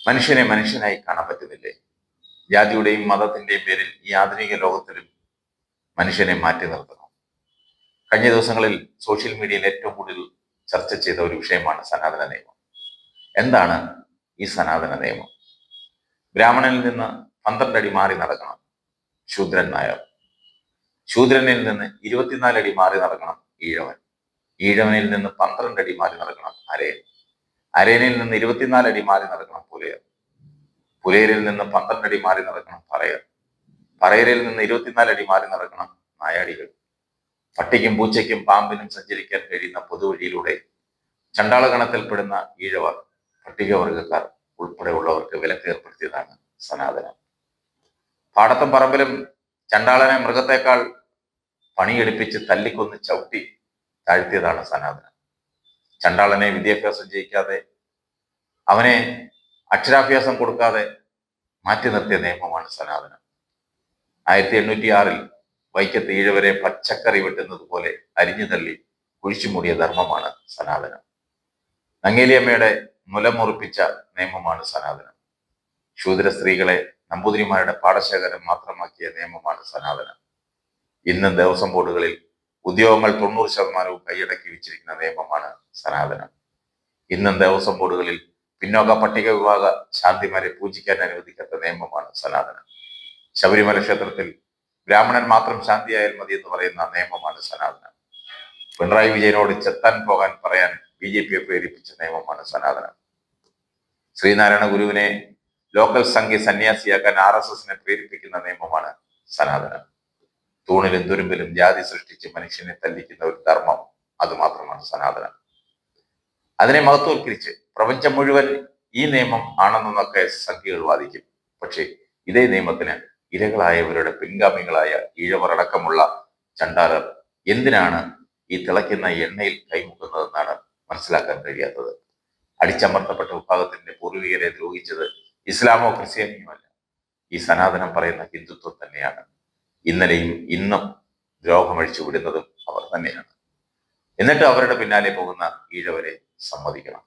മനുഷ്യനെ മനുഷ്യനായി കാണാൻ പറ്റുന്നില്ലേ? ജാതിയുടെയും മതത്തിന്റെയും പേരിൽ ഈ ആധുനിക ലോകത്തിലും മനുഷ്യനെ മാറ്റി നിർത്തണം. കഴിഞ്ഞ ദിവസങ്ങളിൽ സോഷ്യൽ മീഡിയയിൽ ഏറ്റവും കൂടുതൽ ചർച്ച ചെയ്ത ഒരു വിഷയമാണ് സനാതന നിയമം. എന്താണ് ഈ സനാതന നിയമം? ബ്രാഹ്മണനിൽ നിന്ന് 12 അടി മാറി നടക്കണം ശൂദ്രൻ നായർ. ശൂദ്രനിൽ നിന്ന് 24 അടി മാറി നടക്കണം ഈഴവൻ. ഈഴവനിൽ നിന്ന് 12 അടി മാറി നടക്കണം അരയൻ. അരയനിൽ നിന്ന് 24 അടി മാറി നടക്കണം പുലയർ. പുലയരിൽ നിന്ന് 12 അടി മാറി നടക്കണം പറയർ. പറയരിൽ നിന്ന് 24 അടി മാറി നടക്കണം നായാടികൾ. പട്ടിക്കും പൂച്ചയ്ക്കും പാമ്പിനും സഞ്ചരിക്കാൻ കഴിയുന്ന പൊതുവഴിയിലൂടെ ചണ്ടാളഗണത്തിൽപ്പെടുന്ന ഈഴവർ, പട്ടികവർഗക്കാർ ഉൾപ്പെടെയുള്ളവർക്ക് വിലക്ക് ഏർപ്പെടുത്തിയതാണ് സനാതനം. പാടത്തും പറമ്പിലും ചണ്ടാളനെ മൃഗത്തെക്കാൾ പണിയെടുപ്പിച്ച് തല്ലിക്കൊന്ന് ചവിട്ടി താഴ്ത്തിയതാണ് സനാതനം. ചണ്ടാളനെ വിദ്യാഭ്യാസം ചെയ്യിക്കാതെ, അവനെ അക്ഷരാഭ്യാസം കൊടുക്കാതെ മാറ്റി നിർത്തിയ നിയമമാണ് സനാതനം. 1806 വൈക്കത്ത് ഈഴവരെ പച്ചക്കറി വെട്ടുന്നത് പോലെ അരിഞ്ഞു തള്ളി കുഴിച്ചുമൂടിയ ധർമ്മമാണ് സനാതനം. നങ്ങേലിയമ്മയുടെ മുലമുറിപ്പിച്ച നിയമമാണ് സനാതനം. ശൂദ്ര സ്ത്രീകളെ നമ്പൂതിരിമാരുടെ പാടശേഖരം മാത്രമാക്കിയ നിയമമാണ് സനാതനം. ഇന്നും ദേവസ്വം ബോർഡുകളിൽ ഉദ്യോഗങ്ങൾ 90% കൈയടക്കി വെച്ചിരിക്കുന്ന നിയമമാണ് സനാതനം. ഇന്നും ദേവസ്വം ബോർഡുകളിൽ പിന്നോക്ക പട്ടിക വിഭാഗ ശാന്തിമാരെ പൂജിക്കാൻ അനുവദിക്കാത്ത നിയമമാണ് സനാതനം. ശബരിമല ക്ഷേത്രത്തിൽ ബ്രാഹ്മണൻ മാത്രം ശാന്തിയായാൽ മതി എന്ന് പറയുന്ന നിയമമാണ് സനാതനം. പിണറായി വിജയനോട് ചെത്താൻ പോകാൻ പറയാൻ BJP പ്രേരിപ്പിച്ച നിയമമാണ് സനാതനം. ശ്രീനാരായണ ഗുരുവിനെ ലോക്കൽ സംഘി സന്യാസിയാക്കാൻ RSSനെ പ്രേരിപ്പിക്കുന്ന നിയമമാണ് സനാതനം. തൂണിലും തുരുമ്പിലും ജാതി സൃഷ്ടിച്ച് മനുഷ്യനെ തല്ലിക്കുന്ന ഒരു ധർമ്മം, അതുമാത്രമാണ് സനാതനം. അതിനെ മഹത്വവൽക്കരിച്ച് പ്രപഞ്ചം മുഴുവൻ ഈ നിയമം ആണെന്നൊക്കെ സംഖ്യകൾ വാദിക്കും. പക്ഷേ ഇതേ നിയമത്തിന് ഇരകളായവരുടെ പിൻഗാമികളായ ഈഴവർ അടക്കമുള്ള ചണ്ടാലർ എന്തിനാണ് ഈ തിളയ്ക്കുന്ന എണ്ണയിൽ കൈമുക്കുന്നതെന്നാണ് മനസ്സിലാക്കാൻ കഴിയാത്തത്. അടിച്ചമർത്തപ്പെട്ട വിഭാഗത്തിന്റെ പൂർവികരെ ദ്രോഹിച്ചത് ഇസ്ലാമോ ക്രിസ്ത്യാനിയുമല്ല, ഈ സനാതനം പറയുന്ന ഹിന്ദുത്വം തന്നെയാണ്. ഇന്നലെയും ഇന്നും ദ്രോഹമഴിച്ചു വിടുന്നതും അവർ തന്നെയാണ്. എന്നിട്ട് അവരുടെ പിന്നാലെ പോകുന്ന ഈഴവരെ സമ്മതിക്കണം.